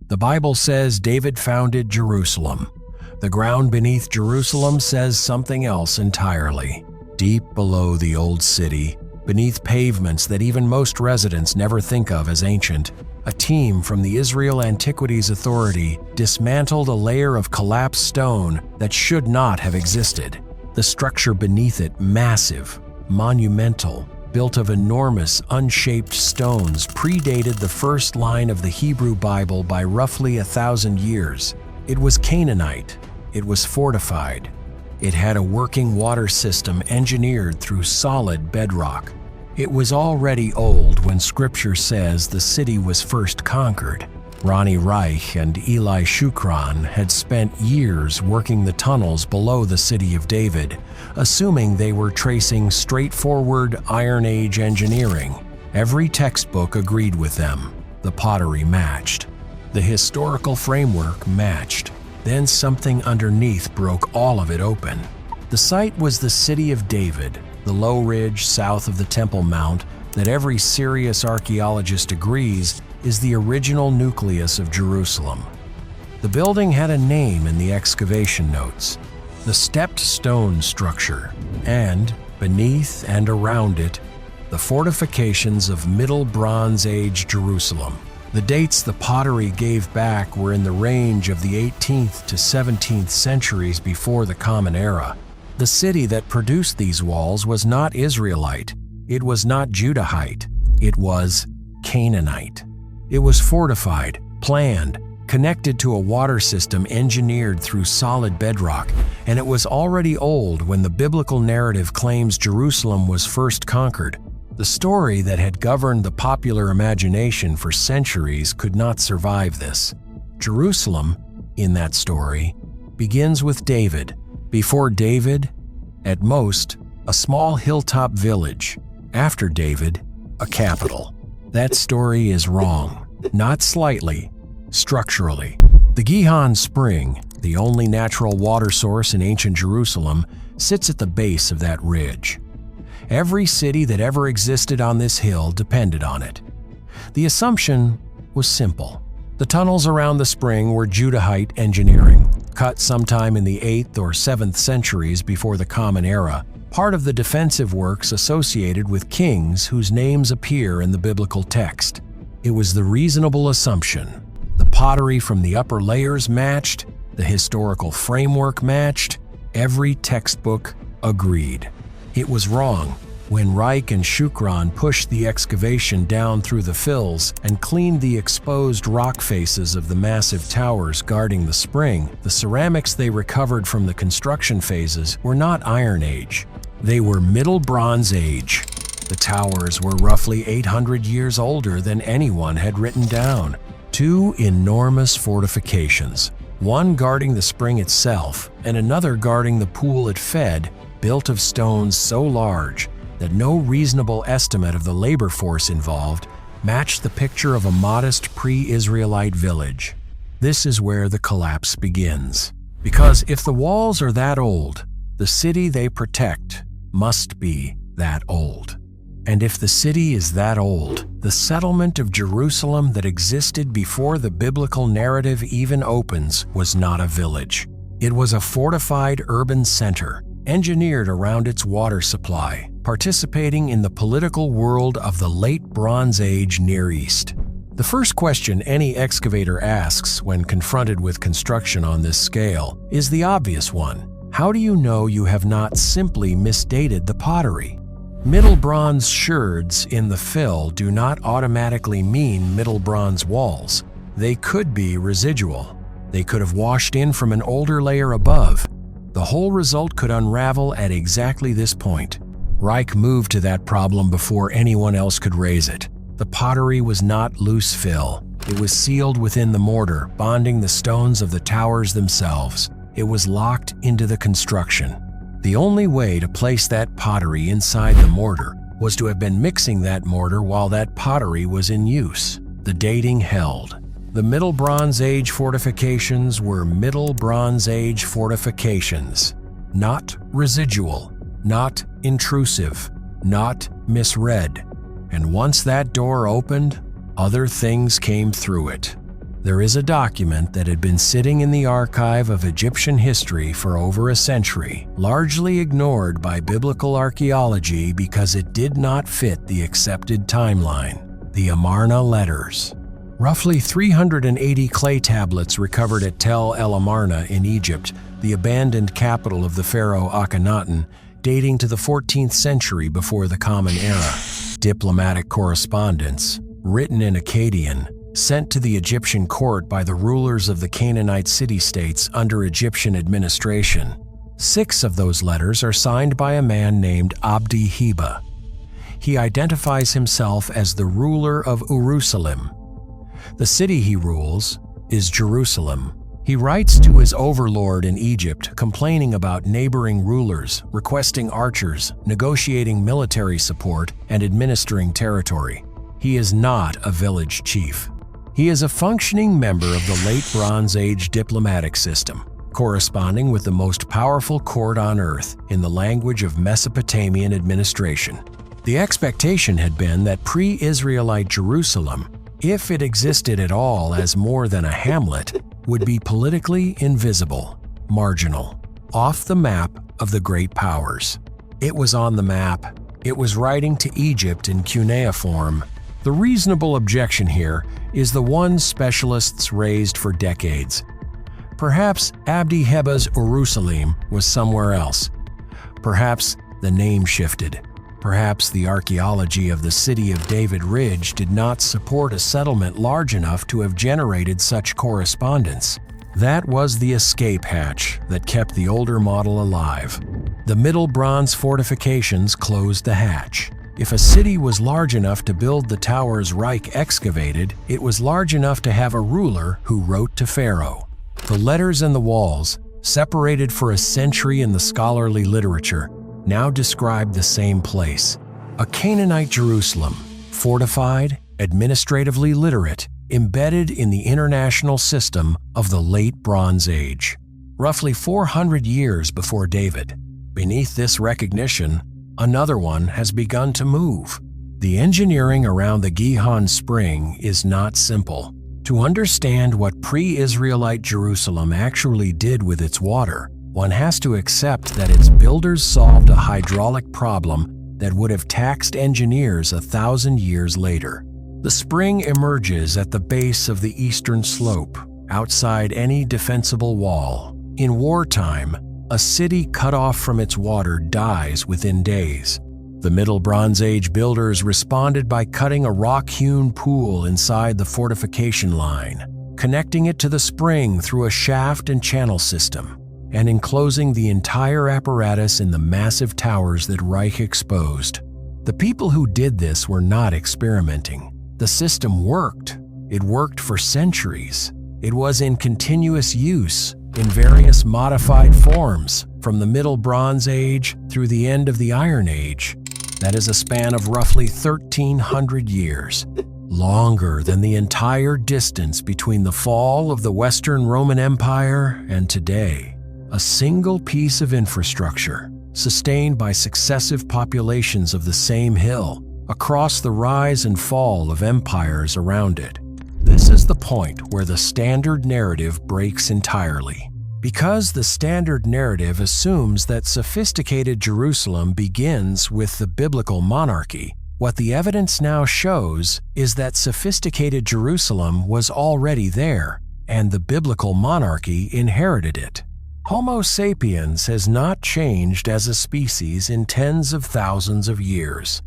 The Bible says David founded Jerusalem. The ground beneath Jerusalem says something else entirely. Deep below the old city, beneath pavements that even most residents never think of as ancient, a team from the Israel Antiquities Authority dismantled a layer of collapsed stone that should not have existed. The structure beneath it, massive, monumental, built of enormous, unshaped stones, predated the first line of the Hebrew Bible by roughly 1,000 years. It was Canaanite. It was fortified. It had a working water system engineered through solid bedrock. It was already old when Scripture says the city was first conquered. Ronnie Reich and Eli Shukran had spent years working the tunnels below the city of David, assuming they were tracing straightforward Iron Age engineering. Every textbook agreed with them. The pottery matched. The historical framework matched. Then something underneath broke all of it open. The site was the city of David, the low ridge south of the Temple Mount that every serious archaeologist agrees is the original nucleus of Jerusalem. The building had a name in the excavation notes, the stepped stone structure, and beneath and around it, the fortifications of Middle Bronze Age Jerusalem. The dates the pottery gave back were in the range of the 18th to 17th centuries before the Common Era. The city that produced these walls was not Israelite. It was not Judahite. It was Canaanite. It was fortified, planned, connected to a water system engineered through solid bedrock, and it was already old when the biblical narrative claims Jerusalem was first conquered. The story that had governed the popular imagination for centuries could not survive this. Jerusalem, in that story, begins with David. Before David, at most, a small hilltop village. After David, a capital. That story is wrong, not slightly, structurally. The Gihon Spring, the only natural water source in ancient Jerusalem, sits at the base of that ridge. Every city that ever existed on this hill depended on it. The assumption was simple. The tunnels around the spring were Judahite engineering, cut sometime in the 8th or 7th centuries before the Common Era, part of the defensive works associated with kings whose names appear in the biblical text. It was the reasonable assumption. The pottery from the upper layers matched, the historical framework matched, every textbook agreed. It was wrong when Reich and Shukran pushed the excavation down through the fills and cleaned the exposed rock faces of the massive towers guarding the spring. The ceramics they recovered from the construction phases were not Iron Age. They were Middle Bronze Age. The towers were roughly 800 years older than anyone had written down. Two enormous fortifications, one guarding the spring itself and another guarding the pool it fed, built of stones so large that no reasonable estimate of the labor force involved matched the picture of a modest pre-Israelite village. This is where the collapse begins. Because if the walls are that old, the city they protect must be that old. And if the city is that old, the settlement of Jerusalem that existed before the biblical narrative even opens was not a village. It was a fortified urban center, engineered around its water supply, participating in the political world of the late Bronze Age Near East. The first question any excavator asks when confronted with construction on this scale is the obvious one. How do you know you have not simply misdated the pottery? Middle Bronze sherds in the fill do not automatically mean Middle Bronze walls. They could be residual. They could have washed in from an older layer above. The whole result could unravel at exactly this point. Reich moved to that problem before anyone else could raise it. The pottery was not loose fill. It was sealed within the mortar, bonding the stones of the towers themselves. It was locked into the construction. The only way to place that pottery inside the mortar was to have been mixing that mortar while that pottery was in use. The dating held. The Middle Bronze Age fortifications were Middle Bronze Age fortifications, not residual, not intrusive, not misread. And once that door opened, other things came through it. There is a document that had been sitting in the archive of Egyptian history for over a century, largely ignored by biblical archaeology because it did not fit the accepted timeline: the Amarna letters. Roughly 380 clay tablets recovered at Tel El Amarna in Egypt, the abandoned capital of the pharaoh Akhenaten, dating to the 14th century before the Common Era. Diplomatic correspondence, written in Akkadian, sent to the Egyptian court by the rulers of the Canaanite city-states under Egyptian administration. 6 of those letters are signed by a man named Abdi Heba. He identifies himself as the ruler of Jerusalem. The city he rules is Jerusalem. He writes to his overlord in Egypt, complaining about neighboring rulers, requesting archers, negotiating military support, and administering territory. He is not a village chief. He is a functioning member of the late Bronze Age diplomatic system, corresponding with the most powerful court on earth in the language of Mesopotamian administration. The expectation had been that pre-Israelite Jerusalem, if it existed at all as more than a hamlet, would be politically invisible, marginal, off the map of the great powers. It was on the map. It was writing to Egypt in cuneiform. The reasonable objection here is the one specialists raised for decades. Perhaps Abdi Heba's Jerusalem was somewhere else. Perhaps the name shifted. Perhaps the archaeology of the city of David Ridge did not support a settlement large enough to have generated such correspondence. That was the escape hatch that kept the older model alive. The Middle Bronze fortifications closed the hatch. If a city was large enough to build the towers Reich excavated, it was large enough to have a ruler who wrote to Pharaoh. The letters and the walls, separated for a century in the scholarly literature, now describe the same place: a Canaanite Jerusalem, fortified, administratively literate, embedded in the international system of the late Bronze Age. Roughly 400 years before David, beneath this recognition, another one has begun to move. The engineering around the Gihon Spring is not simple. To understand what pre-Israelite Jerusalem actually did with its water, one has to accept that its builders solved a hydraulic problem that would have taxed engineers 1,000 years later. The spring emerges at the base of the eastern slope, outside any defensible wall. In wartime, a city cut off from its water dies within days. The Middle Bronze Age builders responded by cutting a rock-hewn pool inside the fortification line, connecting it to the spring through a shaft and channel system, and enclosing the entire apparatus in the massive towers that Reich exposed. The people who did this were not experimenting. The system worked. It worked for centuries. It was in continuous use, in various modified forms, from the Middle Bronze Age through the end of the Iron Age. That is a span of roughly 1,300 years, longer than the entire distance between the fall of the Western Roman Empire and today. A single piece of infrastructure, sustained by successive populations of the same hill, across the rise and fall of empires around it. This is the point where the standard narrative breaks entirely. Because the standard narrative assumes that sophisticated Jerusalem begins with the biblical monarchy, what the evidence now shows is that sophisticated Jerusalem was already there, and the biblical monarchy inherited it. Homo sapiens has not changed as a species in tens of thousands of years.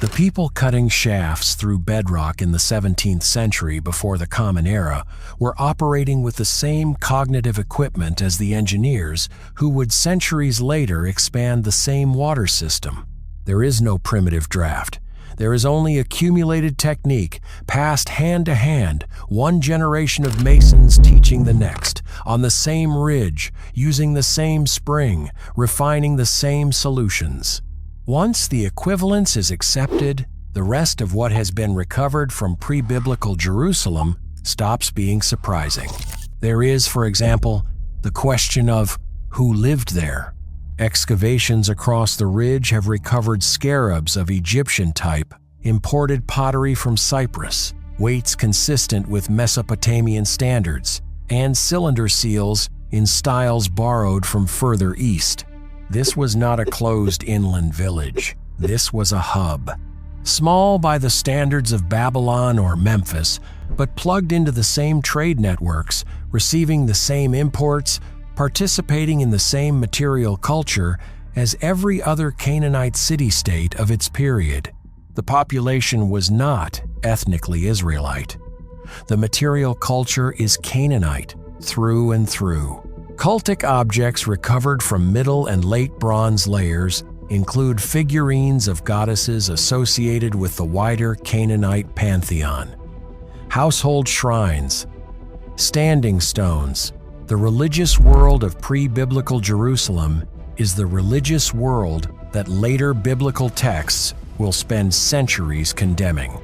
The people cutting shafts through bedrock in the 17th century before the Common Era were operating with the same cognitive equipment as the engineers who would centuries later expand the same water system. There is no primitive draft. There is only accumulated technique, passed hand to hand, one generation of masons teaching the next, on the same ridge, using the same spring, refining the same solutions. Once the equivalence is accepted, the rest of what has been recovered from pre-biblical Jerusalem stops being surprising. There is, for example, the question of who lived there. Excavations across the ridge have recovered scarabs of Egyptian type, imported pottery from Cyprus, weights consistent with Mesopotamian standards, and cylinder seals in styles borrowed from further east. This was not a closed inland village. This was a hub. Small by the standards of Babylon or Memphis, but plugged into the same trade networks, receiving the same imports, participating in the same material culture as every other Canaanite city-state of its period. The population was not ethnically Israelite. The material culture is Canaanite through and through. Cultic objects recovered from Middle and Late Bronze layers include figurines of goddesses associated with the wider Canaanite pantheon, household shrines, standing stones. The religious world of pre-biblical Jerusalem is the religious world that later biblical texts will spend centuries condemning.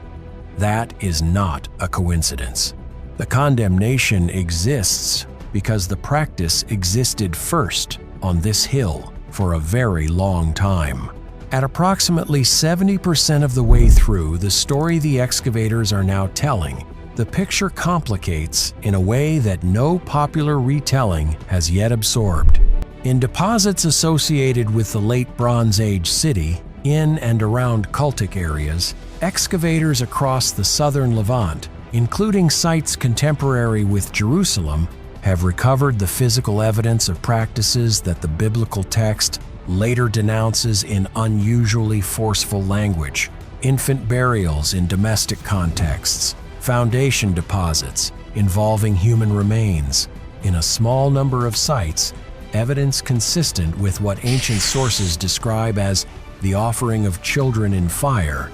That is not a coincidence. The condemnation exists because the practice existed first on this hill for a very long time. At approximately 70% of the way through the story the excavators are now telling, the picture complicates in a way that no popular retelling has yet absorbed. In deposits associated with the Late Bronze Age city, in and around cultic areas, excavators across the southern Levant, including sites contemporary with Jerusalem, have recovered the physical evidence of practices that the biblical text later denounces in unusually forceful language. Infant burials in domestic contexts, foundation deposits involving human remains. In a small number of sites, evidence consistent with what ancient sources describe as the offering of children in fire,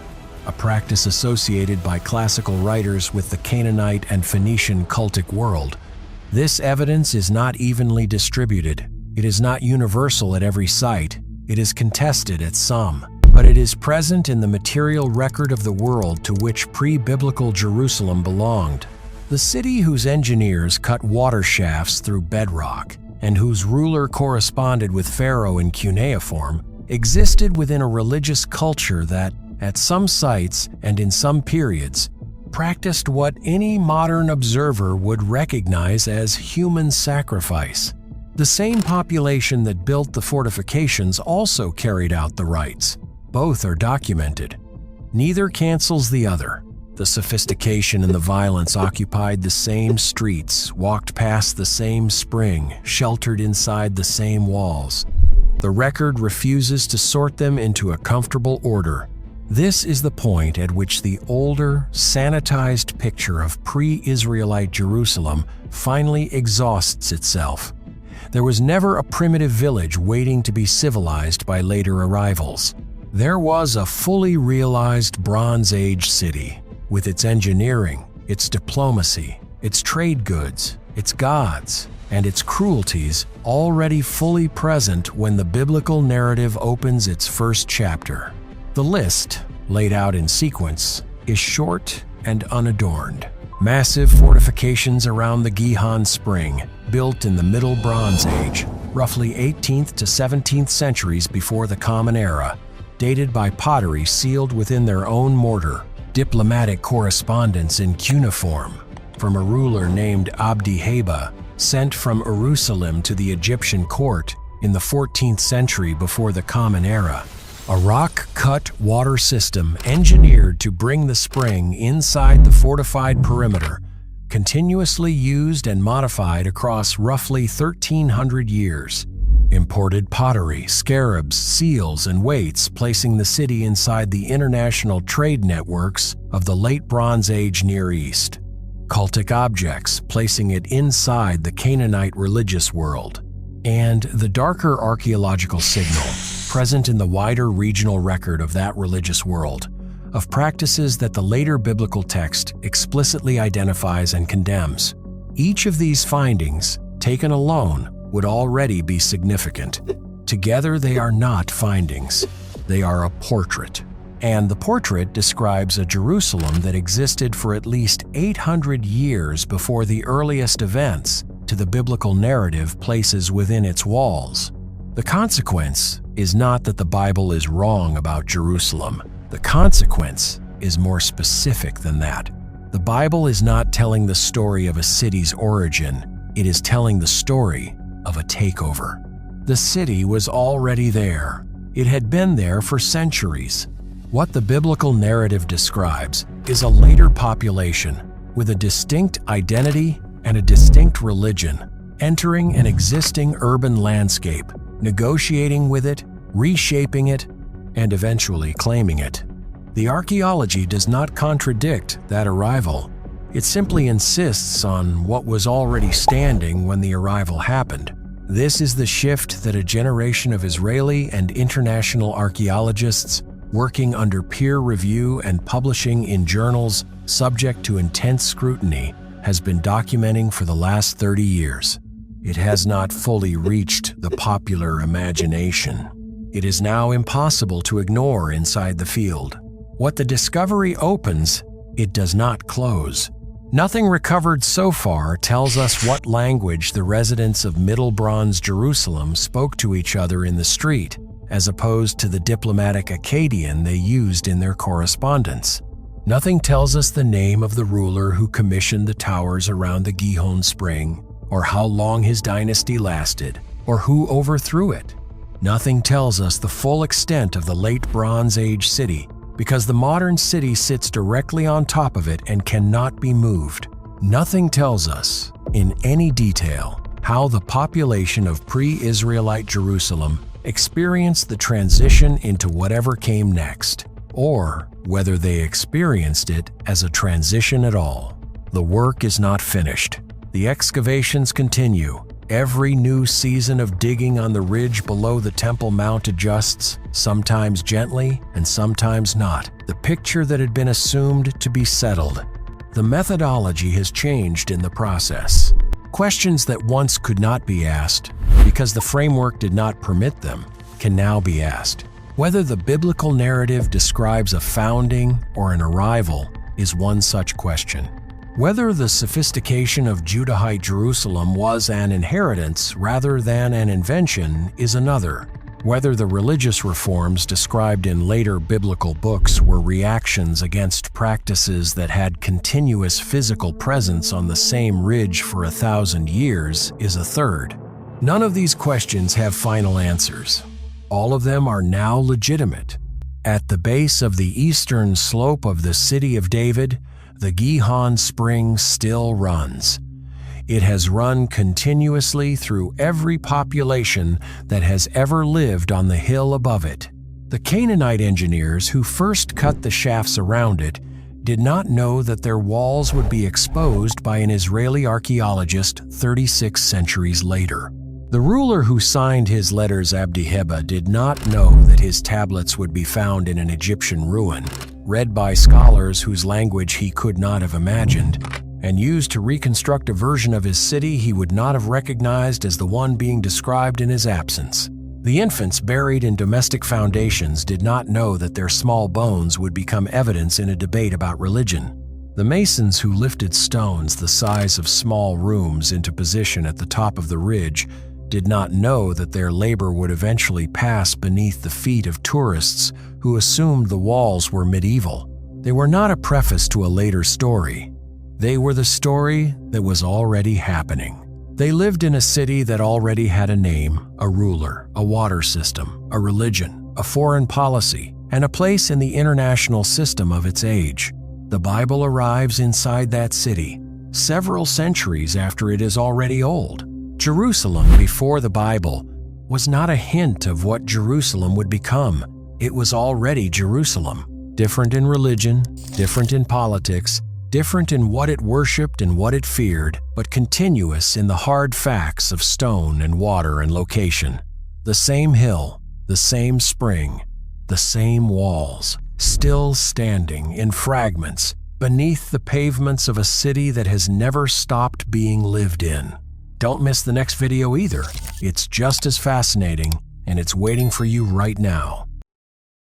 a practice associated by classical writers with the Canaanite and Phoenician cultic world. This evidence is not evenly distributed. It is not universal at every site. It is contested at some, but it is present in the material record of the world to which pre-biblical Jerusalem belonged. The city whose engineers cut water shafts through bedrock and whose ruler corresponded with Pharaoh in cuneiform existed within a religious culture that, at some sites and in some periods, practiced what any modern observer would recognize as human sacrifice. The same population that built the fortifications also carried out the rites. Both are documented. Neither cancels the other. The sophistication and the violence occupied the same streets, walked past the same spring, sheltered inside the same walls. The record refuses to sort them into a comfortable order. This is the point at which the older, sanitized picture of pre-Israelite Jerusalem finally exhausts itself. There was never a primitive village waiting to be civilized by later arrivals. There was a fully realized Bronze Age city, with its engineering, its diplomacy, its trade goods, its gods, and its cruelties already fully present when the biblical narrative opens its first chapter. The list, laid out in sequence, is short and unadorned. Massive fortifications around the Gihon Spring, built in the Middle Bronze Age, roughly 18th to 17th centuries before the Common Era, dated by pottery sealed within their own mortar. Diplomatic correspondence in cuneiform from a ruler named Abdi Heba, sent from Jerusalem to the Egyptian court in the 14th century before the Common Era. A rock-cut water system engineered to bring the spring inside the fortified perimeter, continuously used and modified across roughly 1,300 years. Imported pottery, scarabs, seals, and weights placing the city inside the international trade networks of the Late Bronze Age Near East. Cultic objects placing it inside the Canaanite religious world. And the darker archaeological signal present in the wider regional record of that religious world, of practices that the later biblical text explicitly identifies and condemns. Each of these findings, taken alone, would already be significant. Together they are not findings, they are a portrait. And the portrait describes a Jerusalem that existed for at least 800 years before the earliest events to the biblical narrative places within its walls. The consequence is not that the Bible is wrong about Jerusalem. The consequence is more specific than that. The Bible is not telling the story of a city's origin, it is telling the story of a takeover. The city was already there. It had been there for centuries. What the biblical narrative describes is a later population with a distinct identity and a distinct religion, entering an existing urban landscape, negotiating with it, reshaping it, and eventually claiming it. The archaeology does not contradict that arrival. It simply insists on what was already standing when the arrival happened. This is the shift that a generation of Israeli and international archaeologists working under peer review and publishing in journals subject to intense scrutiny has been documenting for the last 30 years. It has not fully reached the popular imagination. It is now impossible to ignore inside the field. What the discovery opens, it does not close. Nothing recovered so far tells us what language the residents of Middle Bronze Jerusalem spoke to each other in the street, as opposed to the diplomatic Akkadian they used in their correspondence. Nothing tells us the name of the ruler who commissioned the towers around the Gihon Spring, or how long his dynasty lasted, or who overthrew it. Nothing tells us the full extent of the late Bronze Age city, because the modern city sits directly on top of it and cannot be moved. Nothing tells us, in any detail, how the population of pre-Israelite Jerusalem experienced the transition into whatever came next, or whether they experienced it as a transition at all. The work is not finished. The excavations continue. Every new season of digging on the ridge below the Temple Mount adjusts, sometimes gently and sometimes not, the picture that had been assumed to be settled. The methodology has changed in the process. Questions that once could not be asked, because the framework did not permit them, can now be asked. Whether the biblical narrative describes a founding or an arrival is one such question. Whether the sophistication of Judahite Jerusalem was an inheritance rather than an invention is another. Whether the religious reforms described in later biblical books were reactions against practices that had continuous physical presence on the same ridge for 1,000 years is a third. None of these questions have final answers. All of them are now legitimate. At the base of the eastern slope of the city of David, the Gihon Spring still runs. It has run continuously through every population that has ever lived on the hill above it. The Canaanite engineers who first cut the shafts around it did not know that their walls would be exposed by an Israeli archaeologist 36 centuries later. The ruler who signed his letters Abdiheba did not know that his tablets would be found in an Egyptian ruin, read by scholars whose language he could not have imagined, and used to reconstruct a version of his city he would not have recognized as the one being described in his absence. The infants buried in domestic foundations did not know that their small bones would become evidence in a debate about religion. The masons who lifted stones the size of small rooms into position at the top of the ridge did not know that their labor would eventually pass beneath the feet of tourists who assumed the walls were medieval. They were not a preface to a later story. They were the story that was already happening. They lived in a city that already had a name, a ruler, a water system, a religion, a foreign policy, and a place in the international system of its age. The Bible arrives inside that city, several centuries after it is already old. Jerusalem before the Bible was not a hint of what Jerusalem would become. It was already Jerusalem, different in religion, different in politics, different in what it worshipped and what it feared, but continuous in the hard facts of stone and water and location. The same hill, the same spring, the same walls, still standing in fragments beneath the pavements of a city that has never stopped being lived in. Don't miss the next video either. It's just as fascinating, and it's waiting for you right now.